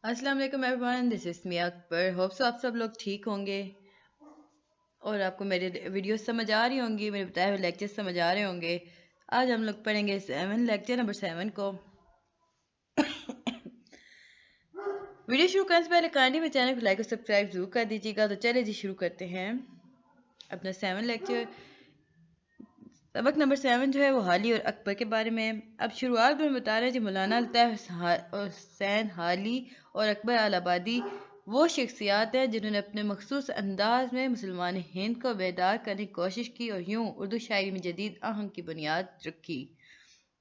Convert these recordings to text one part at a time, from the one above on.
السلام علیکم ایوریون، دس از می اکبر. Hope so آپ سب لوگ ٹھیک ہوں گے اور آپ کو میرے ویڈیوز سمجھ آ رہی ہوں گی، میرے بتائے ہوئے لیکچر سمجھ آ رہے ہوں گے. آج ہم لوگ پڑھیں گے لیکچر نمبر 7 کو. ویڈیو شروع کرنے سے پہلے کائنڈلی میرے چینل کو لائک اور سبسکرائب ضرور کر دیجیے گا. تو چلے جی شروع کرتے ہیں اپنا 7 لیکچر. سبق نمبر 7 جو ہے وہ حالی اور اکبر کے بارے میں. اب شروعات میں بتا رہے ہیں جی مولانا الطاف حسین حالی اور اکبر آل آبادی وہ شخصیات ہیں جنہوں نے اپنے مخصوص انداز میں مسلمان ہند کو بیدار کرنے کی کوشش کی اور یوں اردو شاعری میں جدید آہنگ کی بنیاد رکھی.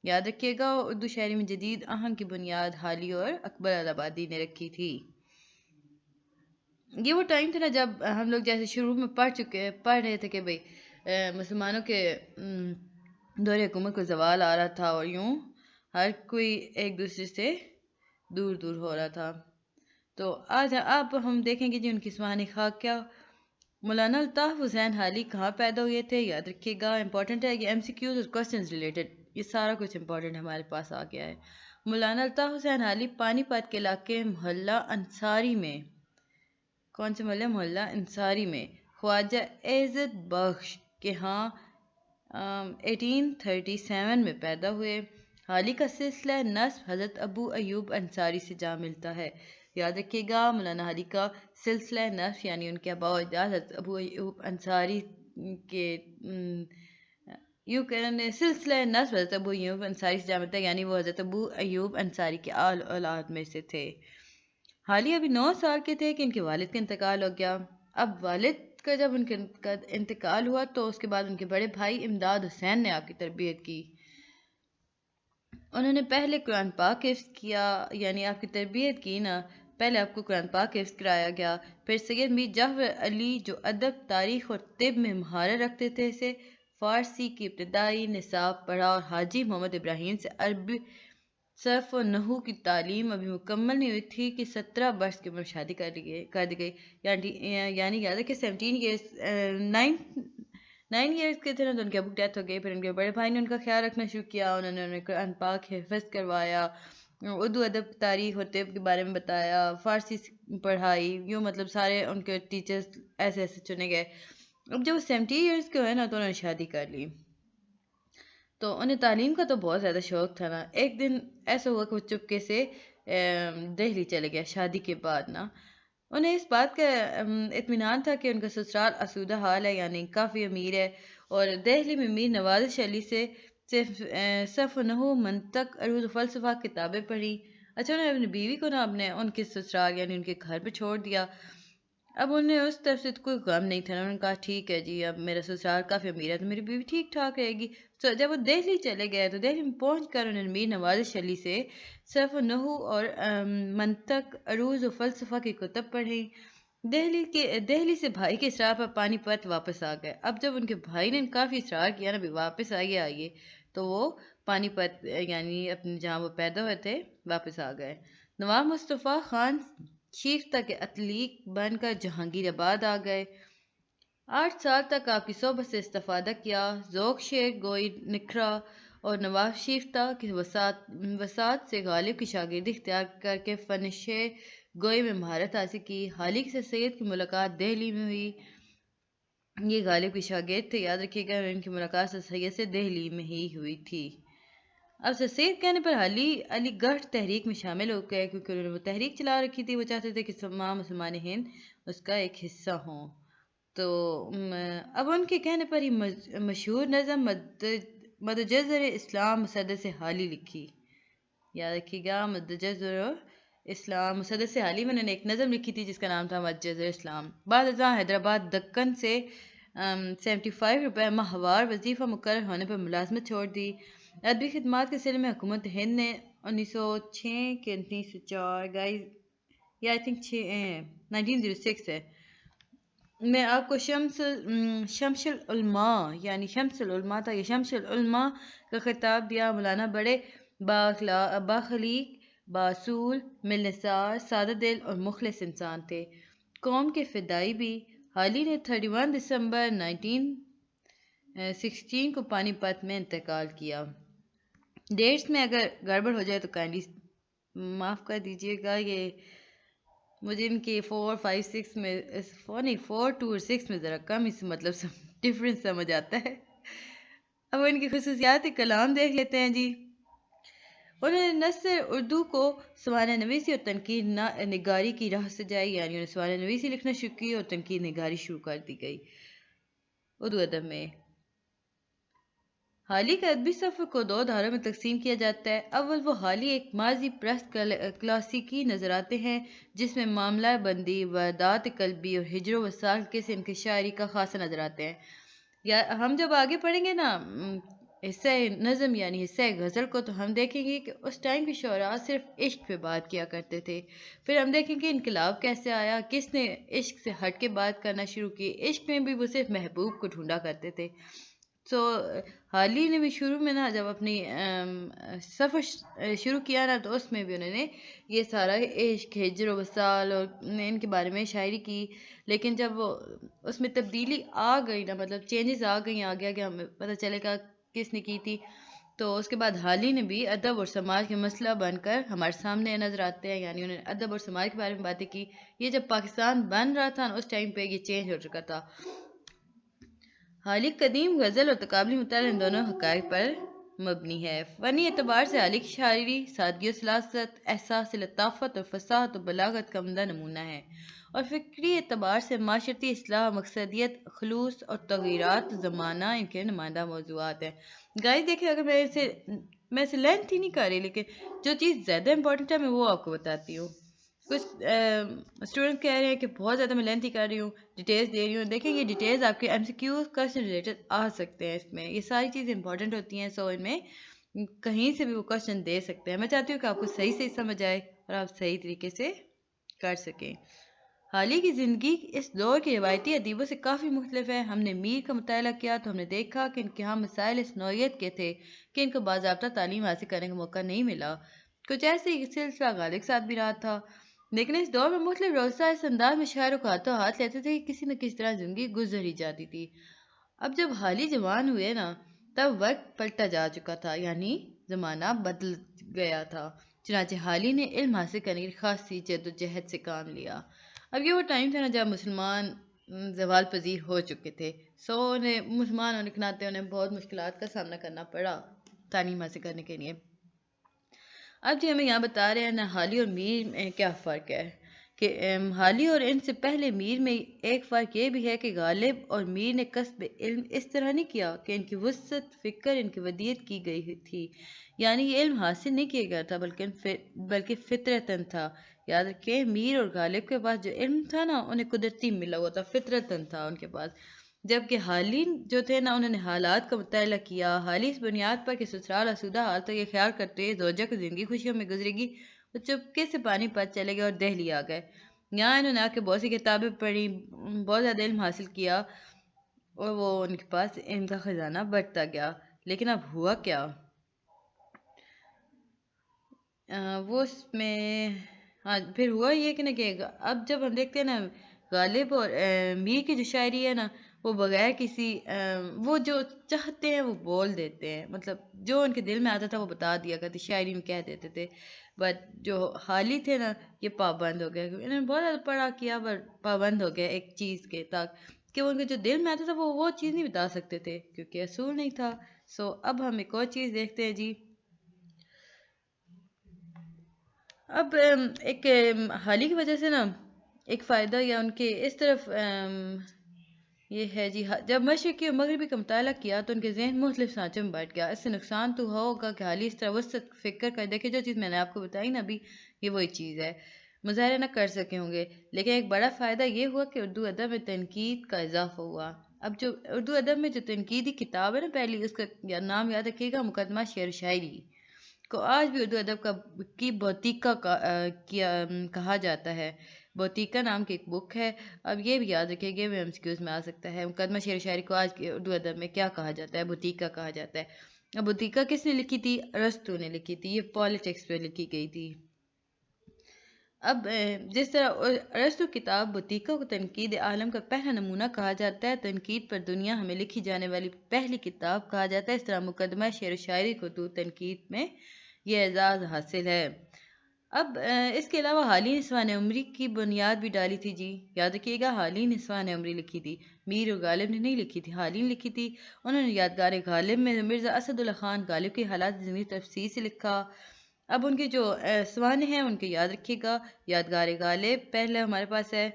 یاد رکھیے گا، اردو شاعری میں جدید آہنگ کی بنیاد حالی اور اکبر آل آبادی نے رکھی تھی. یہ وہ ٹائم تھا نا جب ہم لوگ جیسے شروع میں پڑھ رہے تھے کہ بھئی مسلمانوں کے دور حکومت کو زوال آ رہا تھا اور یوں ہر کوئی ایک دوسرے سے دور دور ہو رہا تھا. تو آج اب ہم دیکھیں گے جی ان کی سوانح خاک کیا. مولانا الطاف حسین حالی کہاں پیدا ہوئے تھے؟ یاد رکھیے گا، امپورٹنٹ ہے کہ ایم سی کیوز اور کوسچنز ریلیٹڈ یہ سارا کچھ امپورٹنٹ ہمارے پاس آ گیا ہے. مولانا الطاف حسین حالی پانی پت کے علاقے محلہ انصاری میں، کون سے محلہ انصاری میں خواجہ عزت بخش کے ہاں 1837 میں پیدا ہوئے. حالی کا سلسلہ نسب حضرت ابو ایوب انصاری سے جا ملتا ہے. یاد رکھیے گا، مولانا حالی کا سلسلہ نسب یعنی ان کے آباء و اجداد حضرت ابو ایوب انصاری کے سلسلہ نسب حضرت ابو ایوب انصاری سے جا ملتا ہے، یعنی وہ حضرت ابو ایوب انصاری کے اولاد میں سے تھے. حالی ابھی 9 سال کے تھے کہ ان کے والد کا انتقال ہو گیا. اب والد کا جب ان کا انتقال ہوا تو اس کے بعد ان کے بڑے بھائی امداد حسین نے آپ کی تربیت کی. انہوں نے پہلے قرآن پاک حفظ کیا، یعنی آپ کی تربیت کی نا، پہلے آپ کو قرآن پاک حفظ کرایا گیا. پھر سید میر جعفر علی جو ادب، تاریخ اور طب میں مہارت رکھتے تھے سے فارسی کی ابتدائی نصاب پڑھا اور حاجی محمد ابراہیم سے عربی صرف و نحو کی تعلیم ابھی مکمل نہیں ہوئی تھی کہ 17 برس کی عمر شادی کر دی گئی. یعنی یاد ہے کہ 9 ایئرس کے تھے نا تو ان کے ابو ڈیتھ ہو گئی. پھر ان کے بڑے بھائی نے ان کا خیال رکھنا شروع کیا. انہوں نے انہیں قرآن پاک حفظ کروایا، اردو ادب، تاریخ اور طب کے بارے میں بتایا، فارسی پڑھائی، یوں مطلب سارے ان کے ٹیچرز ایسے ایسے چنے گئے. اب جب وہ 70 ایئرس کے ہوئے نا تو انہوں نے شادی کر لی. تو انہیں تعلیم کا تو بہت زیادہ شوق تھا نا. ایک دن ایسا ہوا کہ وہ چپکے سے دہلی چلے گیا شادی کے بعد نا. انہیں اس بات کا اطمینان تھا کہ ان کا سسرال آسودہ حال ہے، یعنی کافی امیر ہے، اور دہلی میں میر نواز علی سے صرف صرف و نحو، منطق، عروض و فلسفہ کتابیں پڑھی. اچھا، انہوں نے اپنی بیوی کو نا ان کے سسرال یعنی ان کے گھر پہ چھوڑ دیا. اب انہیں اس طرف سے کوئی غم نہیں تھا. انہوں نے کہا ٹھیک ہے جی، اب میرا سسرال کافی امیر ہے تو میری بیوی ٹھیک ٹھاک رہے گی. تو جب وہ دہلی چلے گئے تو دہلی میں پہنچ کر انہوں نے میر نواز علی سے صرف و نحو اور منطق، عروض و فلسفہ کی کتب پڑھی. دہلی سے بھائی کے اصرار پر پانی پت واپس آ گئے. اب جب ان کے بھائی نے کافی اصرار کیا نا بھی واپس آئیے تو وہ پانی پت یعنی اپنے جہاں وہ پیدا ہوئے تھے واپس آ گئے. نواب مصطفیٰ خان شیفتہ کے عتلیق بن کر جہانگیر آباد آ گئے. 8 سال تک آپ کی صحبت سے استفادہ کیا، ذوق شعر گوئی نکھرا اور نواب شیفتہ کی وساطت سے غالب کی شاگردی اختیار کر کے فن شعر گوئی میں مہارت حاصل کی. حالی سے سید کی ملاقات دہلی میں ہوئی. یہ غالب کی شاگرد تھے، یاد رکھیے گا. ان کی ملاقات سید سے دہلی میں ہی ہوئی تھی. اب سید کہنے پر علی گڑھ تحریک میں شامل ہو گئے کیونکہ انہوں نے وہ تحریک چلا رکھی تھی. وہ چاہتے تھے کہ تمام مسلمان ہند اس کا ایک حصہ ہوں. تو اب ان کے کہنے پر ہی مشہور نظم مدجزر اسلام مسدس حالی لکھی. یاد رکھیے گا، مدجزر اسلام مسدس حالی میں انہوں نے ایک نظم لکھی تھی جس کا نام تھا مدجزر اسلام. بعد ازاں حیدرآباد دکن سے 75 روپے ماہوار وظیفہ مقرر ہونے پر ملازمت چھوڑ دی. ادبی خدمات کے سلسلے میں حکومت ہند نے 1906 کے 1904 گائز یا آئی تھنک 1906 ہے میں آپ کو شمس العلماء یعنی شمس العلماء تھا، یہ شمس العلماء کا خطاب دیا. مولانا بڑے باخلیق، باصول، ملنسار، سادہ دل اور مخلص انسان تھے، قوم کے فدائی بھی. حالی نے 31 دسمبر 1916 کو پانی پت میں انتقال کیا. ڈیٹس میں اگر گڑبڑ ہو جائے تو کائنڈلی معاف کر دیجیے گا. یہ مجھے ان کے 4 5 6 میں 4 2 اور 6 میں ذرا کم اس مطلب ڈفرینس سمجھ آتا ہے. اب ان کی خصوصیات کلام دیکھ لیتے ہیں جی. انہوں نے نثر اردو کو سوانح نویسی اور تنقید نگاری کی راہ سجائی، یعنی انہیں سوانح نویسی لکھنا شروع کی اور تنقید نگاری شروع کر دی گئی. اردو ادب میں حالی کا ادبی سفر کو 2 دھاروں میں تقسیم کیا جاتا ہے. اول وہ حالی ایک ماضی پرست کلاسیکی نظر آتے ہیں جس میں معاملہ بندی، واردات قلبی اور ہجر و وصال کے سے ان کی شاعری کا خاصہ نظر آتے ہیں. یا ہم جب آگے پڑھیں گے نا حصہ نظم یعنی حصہ غزل کو، تو ہم دیکھیں گے کہ اس ٹائم کے شعراء صرف عشق پہ بات کیا کرتے تھے. پھر ہم دیکھیں گے انقلاب کیسے آیا، کس نے عشق سے ہٹ کے بات کرنا شروع کی. عشق میں بھی وہ صرف محبوب کو ڈھونڈا کرتے تھے. تو حالی نے بھی شروع میں نا جب اپنی سفر شروع کیا نا، تو اس میں بھی انہوں نے یہ سارا عشق، ہجر و وصال اور ان کے بارے میں شاعری کی. لیکن جب وہ اس میں تبدیلی آ گئی نا، مطلب چینجز آ گئی، آگے آگے ہمیں پتہ چلے گا کس نے کی تھی. تو اس کے بعد حالی نے بھی ادب اور سماج کے مسئلہ بن کر ہمارے سامنے نظر آتے ہیں، یعنی انہوں نے ادب اور سماج کے بارے میں باتیں کی. یہ جب پاکستان بن رہا تھا نا، اس ٹائم پہ یہ چینج ہو چکا تھا. حالی قدیم غزل اور تقابلی مطالعہ ان دونوں حقائق پر مبنی ہے. فنی اعتبار سے حالی کی شاعری سادگی و سلاست، احساس لطافت اور فصاحت و بلاغت کا عمدہ نمونہ ہے. اور فکری اعتبار سے معاشرتی اصلاح، مقصدیت، خلوص اور تغیرات زمانہ ان کے نمائندہ موضوعات ہیں. گائز دیکھیں، اگر میں اسے لینتھ ہی نہیں کر رہی، لیکن جو چیز زیادہ امپورٹنٹ ہے میں وہ آپ کو بتاتی ہوں. کچھ اسٹوڈنٹ کہہ رہے ہیں کہ بہت زیادہ میں لینتھی کر رہی ہوں، ڈیٹیلز دے رہی ہوں. دیکھیں یہ ڈیٹیلز آپ کے ایم سی کیو کوشچن ریلیٹڈ آ سکتے ہیں. اس میں یہ ساری چیزیں امپورٹنٹ ہوتی ہیں، سو ان میں کہیں سے بھی وہ کوشچن دے سکتے ہیں. میں چاہتی ہوں کہ آپ کو صحیح سمجھ آئے اور آپ صحیح طریقے سے کر سکیں. حالی کی زندگی اس دور کے روایتی ادیبوں سے کافی مختلف ہے. ہم نے میر کا مطالعہ کیا تو ہم نے دیکھا کہ ان کے ہاں مسائل اس نوعیت کے تھے کہ ان کو باضابطہ تعلیم حاصل کرنے کا موقع نہیں ملا. کچھ ایسے ہی سلسلہ غالب کے ساتھ بھی رہا تھا. لیکن اس دور میں مختلف روزہ اس انداز میں شاعروں کو ہاتھوں ہاتھ لیتے تھے کہ کسی نہ کسی طرح زندگی گزر ہی جاتی تھی. اب جب حالی جوان ہوئے نا، تب وقت پلٹا جا چکا تھا، یعنی زمانہ بدل گیا تھا. چنانچہ حالی نے علم حاصل کرنے کی خاصی جد و جہد سے کام لیا. اب یہ وہ ٹائم تھا نا جب مسلمان زوال پذیر ہو چکے تھے، سو انہیں مسلمان ہونے کے ناطے انہیں بہت مشکلات کا سامنا کرنا پڑا تعلیم حاصل کرنے کے لیے. اب جی ہمیں یہاں بتا رہے ہیں نا حالی اور میر میں کیا فرق ہے. کہ حالی اور ان سے پہلے میر میں ایک فرق یہ بھی ہے کہ غالب اور میر نے کسب علم اس طرح نہیں کیا کہ ان کی وسعت فکر ان کی ودیت کی گئی تھی. یعنی یہ علم حاصل نہیں کیا گیا تھا بلکہ فطرتاً تھا. یاد رکھیں، میر اور غالب کے پاس جو علم تھا نا، انہیں قدرتی ملا ہوا تھا، فطرتاً تھا ان کے پاس. جبکہ حالی جو تھے نا، انہوں نے حالات کا مطالعہ کیا. حالی اس بنیاد پر کہ سسرال آسودہ حال تک یہ خیال کرتے زوجہ کی زندگی خوشیوں میں گزرے گی، وہ چپکے سے پانی پت چلے گئے اور دہلی آ گئے. یہاں انہوں نے آ کے بہت سی کتابیں پڑھی، بہت زیادہ علم حاصل کیا اور وہ ان کے پاس علم کا خزانہ بڑھتا گیا. لیکن اب ہوا کیا، وہ اس میں ہاں پھر ہوا یہ کہ نا کہ اب جب ہم دیکھتے ہیں نا غالب اور میر کی جو شاعری ہے نا، وہ بغیر کسی وہ جو چاہتے ہیں وہ بول دیتے ہیں. مطلب جو ان کے دل میں آتا تھا وہ بتا دیا کرتے، شاعری میں کہہ دیتے تھے. بٹ جو حالی تھے نا، یہ پابند ہو گئے. انہوں نے بہت زیادہ پڑھا کیا پر پابند ہو گئے ایک چیز کے تک کہ ان کے جو دل میں آتا تھا وہ چیز نہیں بتا سکتے تھے کیونکہ اصول نہیں تھا. سو اب ہم ایک اور چیز دیکھتے ہیں جی. اب ایک حالی کی وجہ سے نا ایک فائدہ یا ان کے اس طرف یہ ہے جی، جب مشرقی اور مغربی کا مطالعہ کیا تو ان کے ذہن مختلف سانچوں میں بٹ گیا. اس سے نقصان تو ہوگا کہ حالی اس طرح وسط فکر کر دیکھے، جو چیز میں نے آپ کو بتائی نا ابھی، یہ وہی چیز ہے، مظاہرہ نہ کر سکے ہوں گے. لیکن ایک بڑا فائدہ یہ ہوا کہ اردو ادب میں تنقید کا اضافہ ہوا. اب جو اردو ادب میں جو تنقیدی کتاب ہے نا پہلی، اس کا نام یاد رکھیے گا، مقدمہ شعر و شاعری، کو آج بھی اردو ادب کی بوتیکا کہا جاتا ہے. بوتیکا نام کی ایک بک ہے. اب یہ بھی یاد رکھیں گے، ایم سی کیوز میں آ سکتا ہے. مقدمہ شعر و شاعری کو آج کے اردو ادب میں کیا کہا جاتا ہے؟ بوتیکا کہا جاتا ہے. اب بوتیکا کس نے لکھی تھی؟ ارسطو نے لکھی تھی. یہ پالیٹکس پہ لکھی گئی تھی. اب جس طرح ارسطو کتاب بوتیکا کو تنقید عالم کا پہلا نمونہ کہا جاتا ہے، تنقید پر دنیا ہمیں لکھی جانے والی پہلی کتاب کہا جاتا ہے، اس طرح مقدمہ شعر و شاعری کو تو تنقید میں یہ اعزاز حاصل ہے. اب اس کے علاوہ حالی نسوان عمری کی بنیاد بھی ڈالی تھی جی، یاد رکھیے گا، حالی نسوان عمری لکھی تھی، میر اور غالب نے نہیں لکھی تھی، حالی نے لکھی تھی۔ انہوں نے یادگار غالب میں مرزا اسد اللہ خان غالب کے حالات زندگی تفصیل سے لکھا۔ اب ان کے جو سوانح ہیں ان کے یاد رکھیے گا، یادگار غالب پہلے ہمارے پاس ہے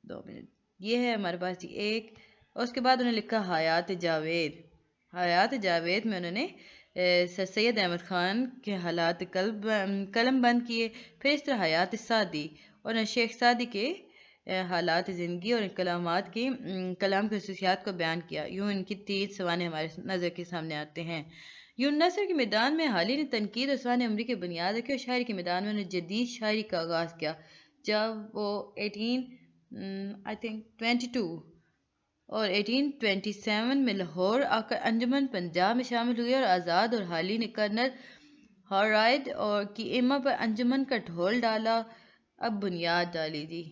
2 منٹ، یہ ہے ہمارے پاس جی ایک، اور اس کے بعد انہوں نے لکھا حیات جاوید۔ حیات جاوید میں انہوں نے سر سید احمد خان کے حالات قلم بند کیے، پھر اس طرح حیات سعدی اور شیخ سعدی کے حالات زندگی اور کلامات کی کلام کی خصوصیات کو بیان کیا۔ یوں ان کی 3 سوانح ہمارے نظر کے سامنے آتے ہیں۔ یوں نثر کے میدان میں حالی نے تنقید اور سوانح عمری کی بنیاد رکھی، اور شاعری کے میدان میں انہوں نے جدید شاعری کا آغاز کیا جب وہ 1822 اور 1827 میں لاہور آ کر انجمن پنجاب میں شامل ہوئے، اور آزاد اور حالی نے کرنل ہارائڈ اور کی ایما پر انجمن کا ڈھول ڈالا۔ اب بنیاد ڈالی جی،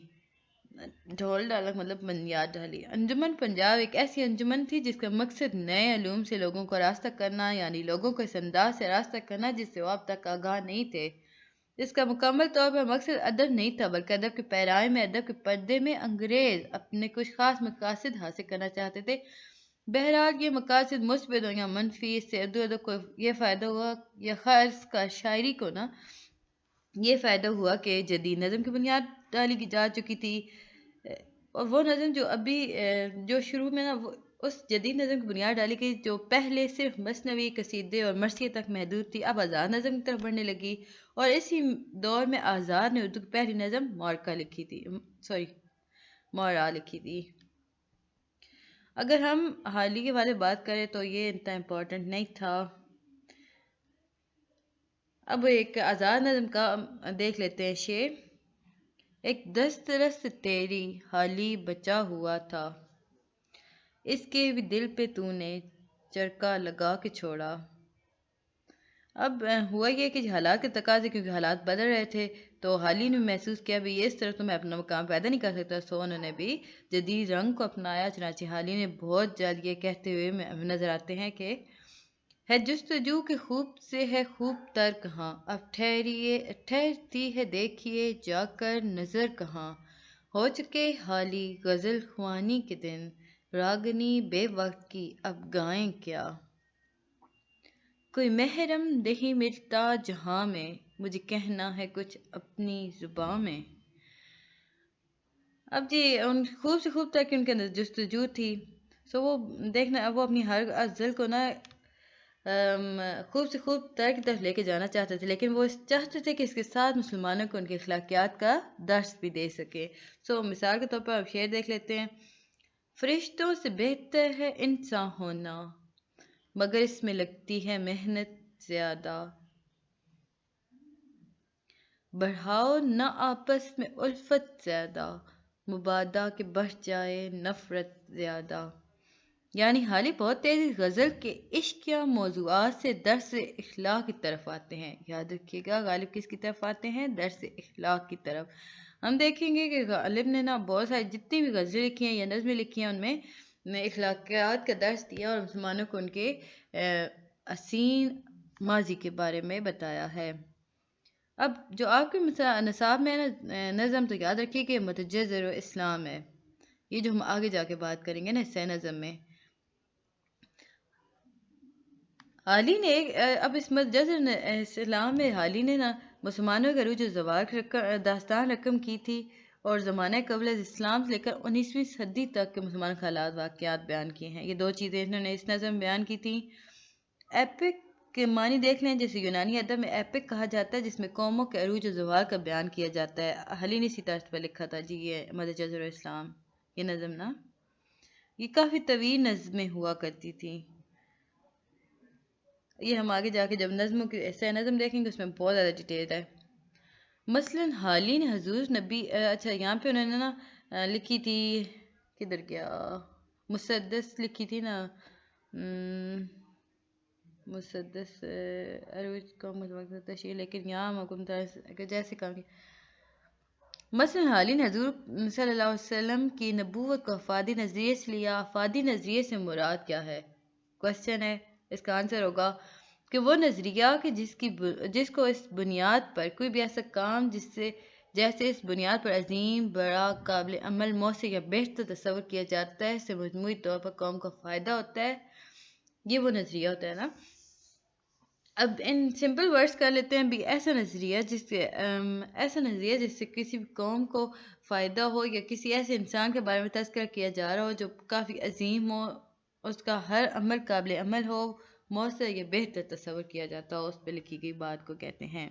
ڈھول ڈالا مطلب بنیاد ڈالی۔ انجمن پنجاب ایک ایسی انجمن تھی جس کا مقصد نئے علوم سے لوگوں کو راستہ کرنا، یعنی لوگوں کو اس انداز سے راستہ کرنا جس سے وہ اب تک آگاہ نہیں تھے۔ اس کا مکمل طور پر مقصد ادب نہیں تھا، بلکہ ادب کے پیرائے میں، ادب کے پردے میں انگریز اپنے کچھ خاص مقاصد حاصل کرنا چاہتے تھے۔ بہرحال یہ مقاصد مثبت ہو یا منفی، اس سے اردو ادب کو یہ فائدہ ہوا، یا خاص کا شاعری کو نا یہ فائدہ ہوا کہ جدید نظم کی بنیاد ڈالی جا چکی تھی، اور وہ نظم جو ابھی جو شروع میں نا اس جدید نظم کی بنیاد ڈالی گئی جو پہلے صرف مثنوی، قصیدے اور مرثیے تک محدود تھی، اب آزاد نظم کی طرف بڑھنے لگی، اور اسی دور میں آزاد نے اردو کی پہلی نظم مورکہ لکھی تھی، مورا لکھی تھی۔ اگر ہم حالی کے بارے میں بات کریں تو یہ اتنا امپورٹنٹ نہیں تھا۔ اب ایک آزاد نظم کا دیکھ لیتے ہیں شعر۔ ایک دست رست تیری حالی بچا ہوا تھا، اس کے بھی دل پہ تو نے چرکا لگا کے چھوڑا۔ اب ہوا یہ کہ حالات کے تقاضے، کیونکہ حالات بدل رہے تھے، تو حالی نے محسوس کیا بھی اس طرح تو میں اپنا مقام پیدا نہیں کر سکتا، سو انہوں نے بھی جدید رنگ کو اپنایا۔ چنانچہ حالی نے بہت جلد یہ کہتے ہوئے نظر آتے ہیں کہ ہے جستجو کہ خوب سے ہے خوب تر کہاں، اب ٹھہرتی ہے دیکھیے جا کر نظر کہاں، ہو چکے حالی غزل خوانی کے دن، راگنی بے وقت کی اب گائیں کیا، کوئی محرم نہیں ملتا جہاں میں، مجھے کہنا ہے کچھ اپنی زباں میں۔ اب جی ان خوب سے خوب تک ان کے اندر جستجو تھی، سو وہ دیکھنا وہ اپنی ہر غزل کو نا خوب سے خوب تر کی طرف لے کے جانا چاہتے تھے، لیکن وہ چاہتے تھے کہ اس کے ساتھ مسلمانوں کو ان کے اخلاقیات کا درس بھی دے سکے۔ سو مثال کے طور پر آپ شعر دیکھ لیتے ہیں۔ فرشتوں سے بہتر ہے انسان ہونا، مگر اس میں لگتی ہے محنت زیادہ، بڑھاؤ نہ آپس میں الفت زیادہ، مبادا کہ بڑھ جائے نفرت زیادہ۔ یعنی حالی بہت تیزی غزل کے عشق یا موضوعات سے درس اخلاق کی طرف آتے ہیں۔ یاد رکھیے گا غالب کس کی طرف آتے ہیں؟ درس اخلاق کی طرف۔ ہم دیکھیں گے کہ غالب نے نا بہت ساری جتنی بھی غزلیں لکھی ہیں یا نظمیں لکھی ہیں ان میں اخلاقیات کا درس دیا اور مسلمانوں کو ان کے حسین ماضی کے بارے میں بتایا ہے۔ اب جو آپ کے نصاب میں ہے نظم، تو یاد رکھیے کہ متجزر و اسلام ہے، یہ جو ہم آگے جا کے بات کریں گے نا اس نظم میں۔ حالی نے اب اس متجزر اسلام میں حالی نے نا مسلمانوں کے عروج و زوال داستان رقم کی تھی، اور زمانہ قبل از اسلام سے لے کر 19ویں صدی تک کے مسلمان کے حالات واقعات بیان کیے ہیں۔ یہ 2 چیزیں انہوں نے اس نظم میں بیان کی تھیں۔ ایپک کے معنی دیکھ لیں، جیسے یونانی ادب میں ایپک کہا جاتا ہے جس میں قوموں کے عروج و زوال کا بیان کیا جاتا ہے۔ حالی نے اسی طرز پر لکھا تھا جی یہ متجزر اسلام، یہ نظم نا یہ کافی طویل نظمیں ہوا کرتی تھی۔ یہ ہم آگے جا کے جب نظموں کی ایسا نظم دیکھیں گے اس میں بہت زیادہ ڈیٹیل ہے۔ مثلاً حالی نے حضور نبی اچھا یہاں پہ انہوں نے نا لکھی تھی، کدھر گیا، مسدس لکھی تھی نا، مسدس عروج کا تشریح، لیکن یہاں حکم جیسے کام کی۔ مثلاً حالی نے حضور صلی اللہ علیہ وسلم کی نبوت کو افادی نظریے سے لیا۔ افادی نظریے سے مراد کیا ہے؟ کوشچن ہے، اس کا آنسر ہوگا کہ وہ نظریہ کہ جس کو اس بنیاد پر کوئی بھی ایسا کام جیسے اس بنیاد پر عظیم، بڑا، قابل عمل، مؤثر یا بہتر تصور کیا جاتا ہے، اس سے مجموعی طور پر قوم کا فائدہ ہوتا ہے، یہ وہ نظریہ ہوتا ہے نا۔ اب ان سمپل ورڈز کر لیتے ہیں بھی ایسا نظریہ جس سے کسی بھی قوم کو فائدہ ہو، یا کسی ایسے انسان کے بارے میں تذکرہ کیا جا رہا ہو جو کافی عظیم ہو، اس کا ہر عمل قابل عمل ہو، مؤثر یا بہتر تصور کیا جاتا ہو، اس پہ لکھی گئی بات کو کہتے ہیں۔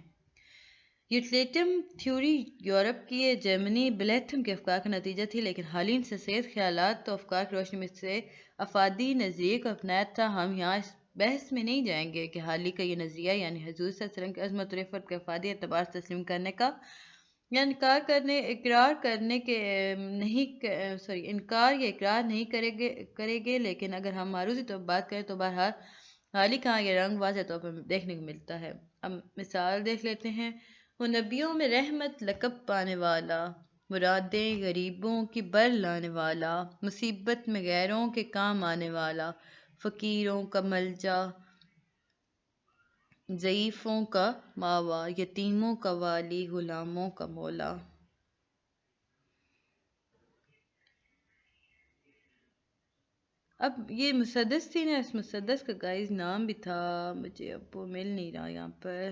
یوٹیلیٹم تھیوری یورپ کی جرمنی بلیتھم کے افکار کا نتیجہ تھی، لیکن حالین سسید خیالات تو افکار کی روشنی میں سے افادی نظریے کو اپنایا تھا۔ ہم یہاں اس بحث میں نہیں جائیں گے کہ حالی کا یہ نظریہ یعنی حضور صلی اللہ علیہ وسلم کی عظمت و رفعت کے افادی اعتبار سے تسلیم کرنے کا یا انکار یا اقرار نہیں کرے گے، لیکن اگر ہم معروضی طور پر بات کریں تو بہرحال حالی کا یہ رنگ واضح طور پر دیکھنے کو ملتا ہے۔ اب مثال دیکھ لیتے ہیں۔ وہ نبیوں میں رحمت لقب پانے والا، مرادیں غریبوں کی بر لانے والا، مصیبت میں غیروں کے کام آنے والا، فقیروں کا ملجا، ضعیفوں کا ماوا، یتیموں کا والی، غلاموں کا مولا۔ اب یہ مسدس تھی نا، اس مسدس کا گائز نام بھی تھا، مجھے اب وہ مل نہیں رہا یہاں پر،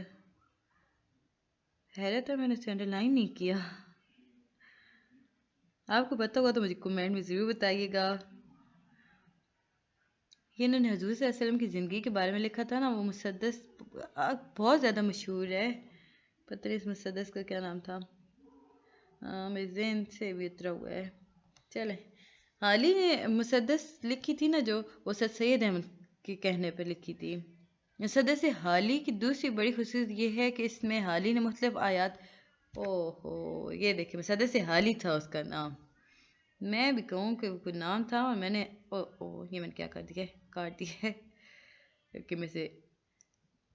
حیرت ہے میں نے اسے انڈر لائن نہیں کیا۔ آپ کو پتہ ہوگا تو مجھے کمنٹ میں ضرور بتائیے گا۔ یہ انہوں نے حضور صلی اللہ علیہ وسلم کی زندگی کے بارے میں لکھا تھا نا، وہ مسدس بہت زیادہ مشہور ہے، پتہ نہیں اس مسدس کا کیا نام تھا، میرے ذہن سے بھی اترا ہوا ہے۔ چلیں، حالی نے مسدس لکھی تھی نا جو، وہ سید احمد کے کہنے پر لکھی تھی۔ مسدس حالی کی دوسری بڑی خصوصیت یہ ہے کہ اس میں حالی نے مختلف آیات، یہ دیکھیں مسدس حالی تھا اس کا نام، میں بھی کہوں کہ کوئی نام تھا اور میں نے یہ میں نے کیا کر دیا، کاٹ دیا ہے، کہ میں سے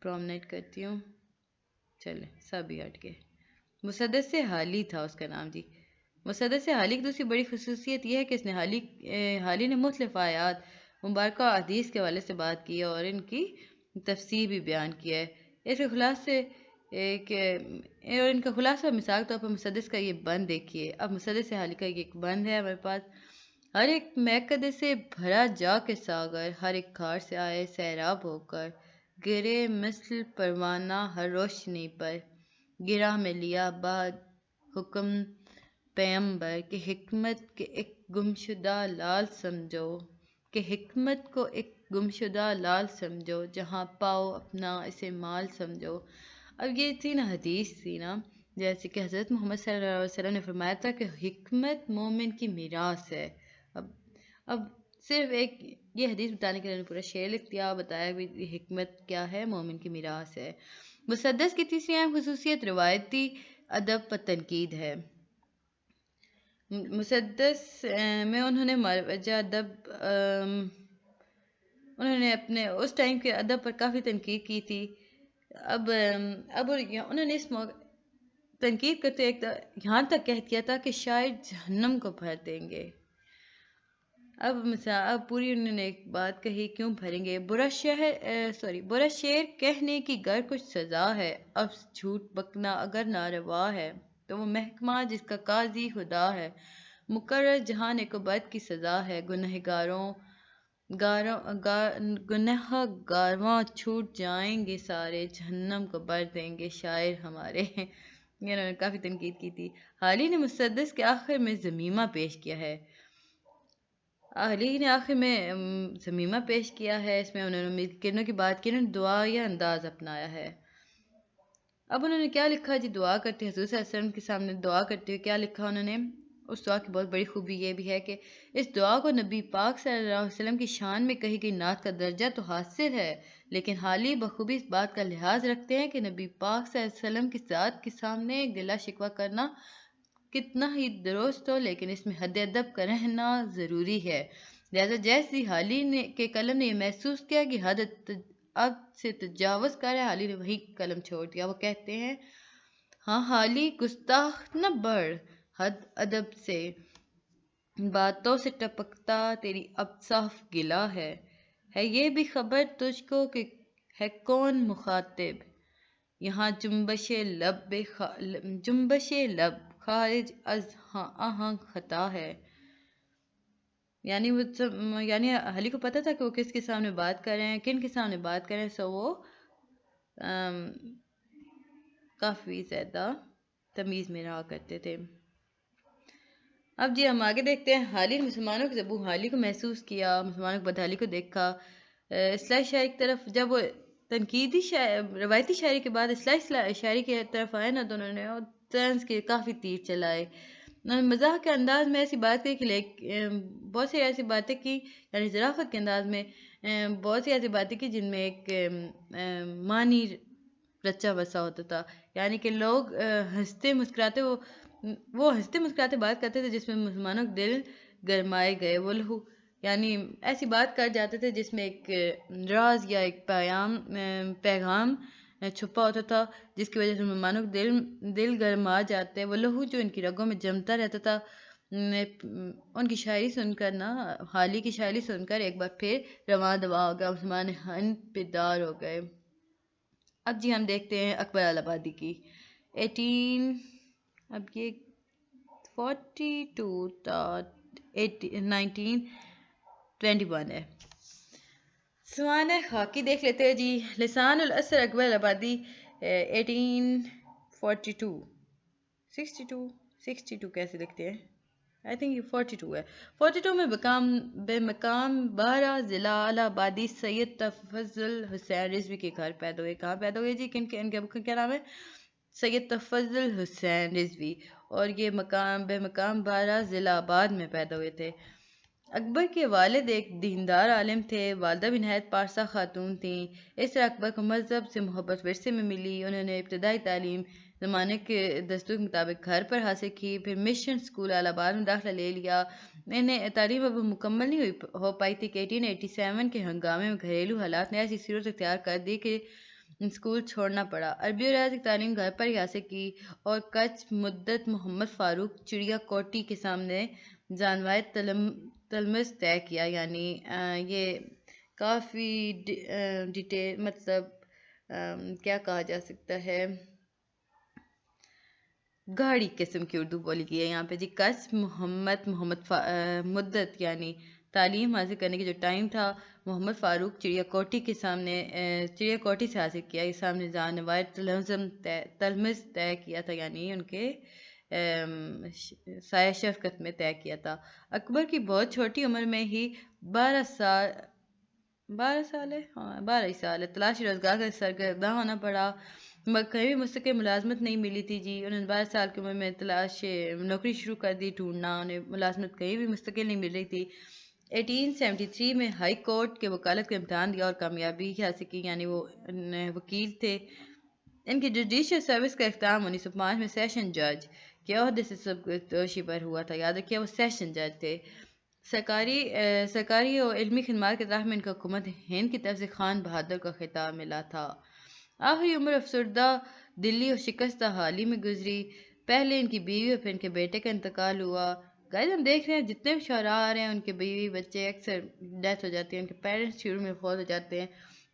پرومنیٹ کرتی ہوں، چلیں سب ہی ہٹ گئے، مسدس حالی تھا اس کا نام جی۔ مسدس حالی کی دوسری بڑی خصوصیت یہ ہے کہ اس نے حالی نے مختلف آیات مبارکہ اور حدیث کے حوالے سے بات کی ہے اور ان کی تفسیر بھی بیان کیا ہے۔ اس کے خلاصے اور ان کا خلاصہ مثال طور پر مسدس کا یہ بند دیکھیے۔ اب مسدس حالی کا ایک بند ہے ہمارے پاس۔ ہر ایک میکدے سے بھرا جا کے ساغر، ہر ایک کھار سے آئے سیراب ہو کر، گرے مثل پروانہ ہر روشنی پر، گرہ میں لیا بعد حکم پیمبر کہ حکمت کے ایک گمشدہ لال سمجھو، جہاں پاؤ اپنا اسے مال سمجھو۔ اب یہ تھی نا حدیث تھی نا، جیسے کہ حضرت محمد صلی اللہ علیہ وسلم نے فرمایا تھا کہ حکمت مومن کی میراث ہے۔ اب صرف ایک یہ حدیث بتانے کے لیے پورا شعر لکھ دیا، بتایا بھی حکمت کیا ہے، مومن کی میراث ہے۔ مسدس کی تیسری اہم خصوصیت روایتی ادب پر تنقید ہے۔ مسدس میں انہوں نے مروجہ ادب انہوں نے اپنے اس ٹائم کے ادب پر کافی تنقید کی تھی۔ اب انہوں نے اس تنقید کرتے یہاں تک کہہ دیا تھا کہ شاعر جہنم کو بھر دیں گے۔ اب پوری انہوں نے ایک بات کہی، کیوں بھریں گے؟ برا شعر کہنے کی گر کچھ سزا ہے، اب جھوٹ بکنا اگر ناروا ہے، تو وہ محکمہ جس کا قاضی خدا ہے، مقرر جہاں نیک و بد کی سزا ہے، گنہ گارواں چھوٹ جائیں گے سارے، جہنم کو بھر دیں گے شاعر ہمارے۔ یہ انہوں نے کافی تنقید کی تھی۔ حالی نے مسدس کے آخر میں ضمیمہ پیش کیا ہے۔ اس میں انہوں نے امید کرنوں کی بات کی، انہوں نے دعا یا انداز اپنایا ہے۔ اب انہوں نے کیا لکھا جی، دعا کرتے حضور صلی اللہ علیہ وسلم کے سامنے دعا کرتے ہوئے کیا لکھا انہوں نے؟ اس دعا کی بہت بڑی خوبی یہ بھی ہے کہ اس دعا کو نبی پاک صلی اللہ علیہ وسلم کی شان میں کہی گئی نعت کا درجہ تو حاصل ہے، لیکن حالی بخوبی اس بات کا لحاظ رکھتے ہیں کہ نبی پاک صلی اللہ علیہ وسلم کی ذات کے سامنے گلہ شکوہ کرنا کتنا ہی درست ہو، لیکن اس میں حد ادب کا رہنا ضروری ہے۔ لہذا جیسی حالی کے قلم نے یہ محسوس کیا کہ حد اب سے تجاوز کر ہے، حالی نے وہی قلم چھوڑ دیا۔ وہ کہتے ہیں، ہاں حالی گستاخ نہ بڑھ، حد ادب سے باتوں سے ٹپکتا تیری اب صاف گلہ ہے یہ بھی خبر تجھ کو کہ ہے کون مخاطب، یہاں جنبش لب خارج از آہنگ خطا ہے. یعنی یعنی علی کو پتہ تھا کہ وہ کس کے سامنے بات کر رہے ہیں، کن کے سامنے بات کر رہے ہیں، سو وہ کافی زیادہ تمیز میں رہا کرتے تھے. اب جی ہم آگے دیکھتے ہیں حالی نے مسلمانوں کے ابو حالی کو محسوس کیا، مسلمانوں کے بدحالی کو دیکھا. اصلاحی شاعری کی طرف جب وہ تنقیدی روایتی شاعری کے بعد اصلاحی شاعری کی طرف آئے نا، تو انہوں نے طنز کے کافی تیر چلائے. انہوں نے مزاح کے انداز میں ایسی بات کہی کہ بہت سی ایسی باتیں کی، یعنی ظرافت کے انداز میں بہت سی ایسی باتیں کی جن میں ایک معنی رچا بسا ہوتا تھا. یعنی کہ لوگ ہنستے مسکراتے وہ ہنستے مسکراتے بات کرتے تھے جس میں مسلمانوں کے دل گرمائے گئے. وہ لہو یعنی ایسی بات کر جاتے تھے جس میں ایک راز یا ایک پیغام چھپا ہوتا تھا، جس کی وجہ سے مسلمانوں کے دل گرما جاتے. وہ لہو جو ان کی رگوں میں جمتا رہتا تھا. ان کی شاعری سن کر نا، حالی کی شاعری سن کر ایک بار پھر رواں دواں ہو گیا، مسلمان ہن بیدار ہو گئے. اب جی ہم دیکھتے ہیں اکبر آلابادی کی 42 تا 1921 ہے. سوانح خاکی دیکھ لیتے ہیں جی. لسان الاثر اکبر آلابادی 1842 62 کیسے لکھتے ہیں، I think یہ 42 ہے. 42 میں بے مقام بارہ ضلع الہ آبادی سید تفضل حسین رضوی کے گھر پیدا ہوئے. کہاں پیدا ہوئے جی؟ ان کے ابو کا کیا نام ہے؟ سید تفضل حسین رضوی. اور یہ بے مقام بارہ ضلع آباد میں پیدا ہوئے تھے. اکبر کے والد ایک دیندار عالم تھے، والدہ بھی نہایت پارسا خاتون تھیں. اس طرح اکبر کو مذہب سے محبت ورثے میں ملی. انہوں نے ابتدائی تعلیم زمانے کے دستور کے مطابق گھر پر حاصل کی، پھر مشن اسکول الہ آباد میں داخلہ لے لیا. انہیں تعلیم اب مکمل نہیں ہو پائی تھی کہ 1887 کے ہنگامے میں گھریلو حالات نے ایسی صورت اختیار کر دی کہ اسکول چھوڑنا پڑا. عربی اور ریاضی کی تعلیم گھر پر ہی حاصل کی اور کچھ مدت محمد فاروق چڑیا کوٹی کے سامنے جانوائے تلمذ طے کیا. یعنی یہ کافی ڈیٹیل، مطلب کیا کہا جا سکتا ہے، گاڑی قسم کی اردو بولی گئی ہے یہاں پہ جی. کس مدت یعنی تعلیم حاصل کرنے کی جو ٹائم تھا، محمد فاروق چڑیا کوٹی کے سامنے چڑیا کوٹی سے حاصل کیا. اس سامنے جانوائے تلمذ طے کیا تھا، یعنی ان کے سایہ شفقت میں طے کیا تھا. اکبر کی بہت چھوٹی عمر میں ہی 12 سال ہے، ہاں 12 سال ہے، تلاش روزگار کا سرگرداں ہونا پڑا. کہیں بھی مستقل ملازمت نہیں ملی تھی جی. انہوں نے 12 سال کی عمر میں تلاش نوکری شروع کر دی ڈھونڈنا. انہیں ملازمت کہیں بھی مستقل نہیں مل رہی تھی. 1873 میں ہائی کورٹ کے وکالت کا امتحان دیا اور کامیابی حاصل کی، یعنی وہ وکیل تھے. ان کی جوڈیشل سروس کا اختتام 1905 میں سیشن جج کے عہدے سے سبکدوشی پر ہوا تھا. یاد رکھیے وہ سیشن جج تھے. سرکاری اور علمی خدمات کے طرف میں ان کو حکومت ہند کی طرف سے خان بہادر کا خطاب ملا تھا. آخری عمر افسردہ دلی اور شکستہ حالی میں گزری. پہلے ان کی بیوی اور پھر ان کے بیٹے کا انتقال ہوا. گائز ہم دیکھ رہے ہیں جتنے بھی شعراء آ رہے ہیں ان کے بیوی بچے اکثر ڈیتھ ہو جاتی ہے، ان کے پیرنٹس شروع میں فوت ہو جاتے ہیں.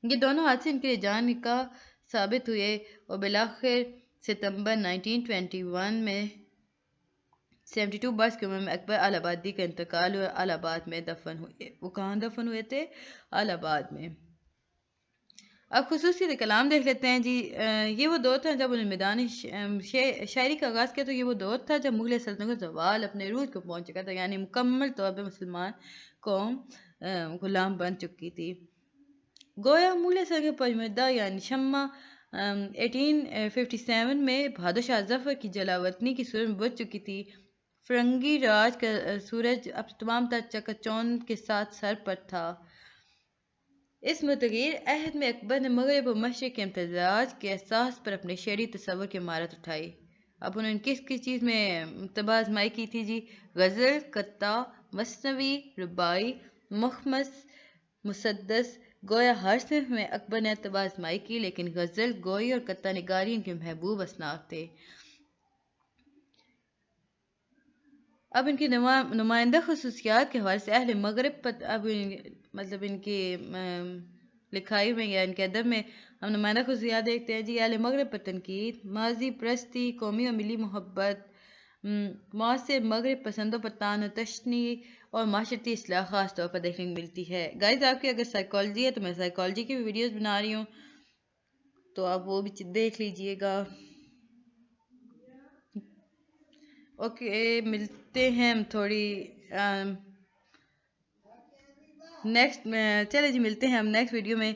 یہ دونوں حادثے ان کے لیے جان کا ثابت ہوئے اور بالآخر ستمبر 1921 میں 72 برس کی عمر میں اکبر آلابادی کا انتقال ہوا. الہ آباد میں دفن ہوئے. وہ کہاں دفن ہوئے تھے؟ الہ آباد میں. اب خصوصیت کلام دیکھ لیتے ہیں جی. یہ وہ دور تھا جب انہوں نے میدان شاعری کا آغاز کیا. تو یہ وہ دور تھا جب مغلیہ سلطنت کا زوال اپنے عروج کو پہنچ چکا تھا، یعنی مکمل طور پہ مسلمان قوم غلام بن چکی تھی. گویا مغلیہ سلطنت کے پجمردہ یعنی شمع 1857 میں بہادر شاہ ظفر کی جلاوطنی کی صورت میں بجھ چکی تھی. فرنگی راج کا سورج اب تمام تر چکا چوند کے ساتھ سر پر تھا. اس متغیر عہد میں اکبر نے مغرب و مشرق کے امتزاج کے احساس پر اپنے شعری تصور کی مہارت اٹھائی. اب انہوں نے کس چیز میں طبع آزمائی کی تھی جی؟ غزل، قطع، مثنوی، رباعی، مخمس، مسدس. گویا ہر صنف میں اکبر نے طبع آزمائی کی، لیکن غزل، گوئی اور قطع نگاری ان کے محبوب اصناف تھے. اب ان کی نمائندہ خصوصیات کے حوالے سے اہل مغرب اب مطلب ان کے لکھائی میں یا ان کے ادب میں ہم نمائندہ خصوصیات دیکھتے ہیں جی اہل مغرب پر تنقید، ماضی پرستی، قومی اور ملی محبت، معاصر مغرب پسندوں پر طعن و تشنی اور معاشرتی اصلاح خاص طور پر دیکھنے کو ملتی ہے۔ گائز آپ کی اگر سائیکالوجی ہے تو میں سائیکالوجی کی بھی ویڈیوز بنا رہی ہوں تو آپ وہ بھی دیکھ لیجئے گا۔ اوکے ملتے ہیں ہم تھوڑی نیکسٹ چلے جی ملتے ہیں ہم نیکسٹ ویڈیو میں۔